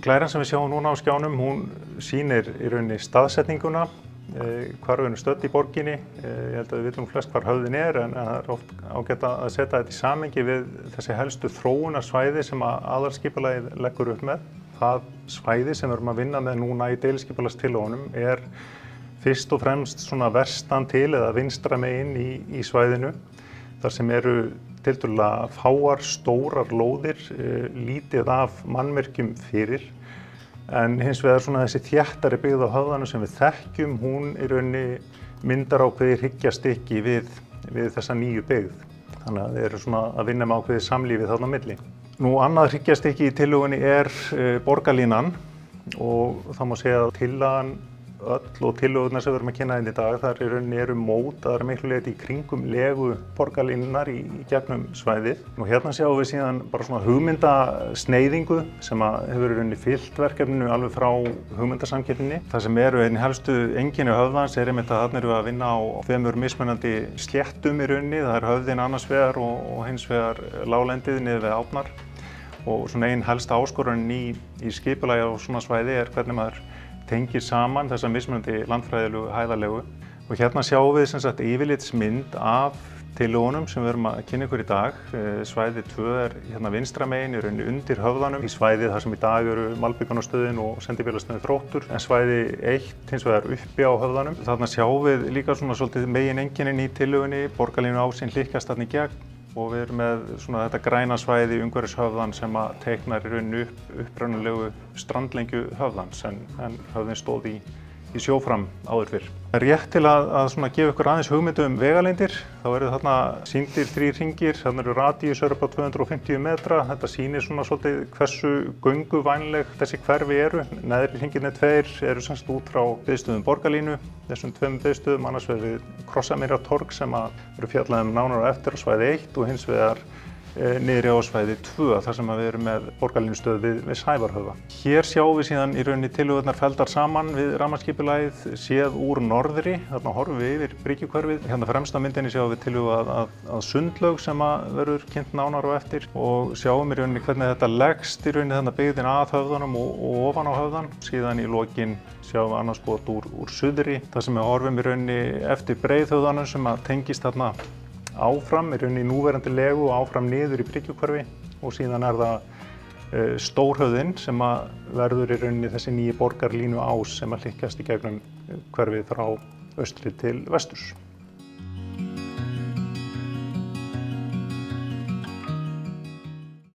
Glæran sem við sjáum núna á skjánum, hún sýnir í rauninni staðsetninguna, hvar við erum stödd í borginni. Ég held að við vitum flest hvar höfðin en það er oft ágætt að setja þetta í samhengi við þessi helstu þróunarsvæði sem aðalskipulagið leggur upp með. Það svæði sem við erum að vinna með núna í deiliskipulagstillögunum fyrst og fremst svona vestan til eða vinstra megin í svæðinu, þar sem eru tiltölulega fáar stórar lóðir, lítið af mannvirkjum fyrir. En hins vegar svona þessi þéttari byggð á höfðanum sem við þekkjum, hún í rauninni myndar ákveðið hryggjarstykki við þessa nýju byggð. Þannig að við erum svona að vinna með ákveðið samlífi þarna á milli. Annað hryggjarstykki í tillögunni borgarlínan og það má segja að tillagan öll og tillögurnar sem við erum að kynna í dag, þar í rauninni eru mótaðar miklu leyti í kringum legu borgarlínunnar í gegnum svæðið. Hérna sjáum við síðan bara svona hugmyndasneiðingu sem hefur í rauninni fylgt verkefninu alveg frá hugmyndasamkeppninni. Það sem eru einn helstu einkenni höfðans einmitt að þarna erum við að vinna á tveimur mismunandi sléttum í rauninni. Það höfðin annars vegar og hins vegar láglendið niður við Árnar. Og svona ein helsta áskorunin í skipulagi á svona svæði hvernig maður tengir saman þessa mismunandi landfræðilegu hæðarlegu. Og hérna sjáum við sem sagt yfirlitsmynd af tillögunum sem við erum að kynna ykkur í dag. Svæði 2 hérna vinstra megin í rauninni undir höfðanum. Í svæði þar sem í dag eru Malbikunarstöðin og Sendibílastöðin Þróttur, en svæði 1 hins vegar uppi á höfðanum. Þarna sjáum við líka svona svolítið megin einkennin í tillögunni, borgarlínuásinn hlykkjast þarna í gegn. Og við erum með svona þetta græna svæði umhverfis höfðans sem teiknar í rauninni upprunalegu strandlengju höfðans en höfðin stóð í sjó fram áður fyrr. Rétt til að svona gefa ykkur aðeins hugmyndu vegalengdir, þá eru þarna sýndir 3 hringir, þarna eru radíusar upp á 250 metra. Þetta sýnir svona svolítið hversu gönguvænleg þessi hverfi eru. Neðri hringirnir 2 eru semst út frá biðstöðum borgarlínu, þessum 2 biðstöðum, annars vegar við Krossamýrartorg sem eru fjallað nánar á eftir á svæði 1 og hins vegar niðri á svæði 2, þar sem við erum með borgarlínustöð við Sævarhöfða. Hér sjáum við síðan í rauninni tillögurnar felldar saman við rafmagnsskipulagið séð úr norðri, þarna horfum við yfir Bryggjuhverfið. Hérna fremst á myndinni sjáum við tillögu að sundlaug sem verður kynnt nánar á eftir og sjáum í rauninni hvernig þetta leggst í rauninni þarna byggðin að höfðanum og ofan á höfðan. Síðan í lokin sjáum við annað skot úr suðri, þar sem við horfum í rauninni eftir breiðhöfðanum sem tengist þarna áfram, í rauninni í núverandi legu og áfram niður í Bryggjuhverfi og síðan það stórhöfðin sem verður í rauninni þessi nýji borgarlínuás sem hlykkjast í gegnum hverfið frá austri til vesturs.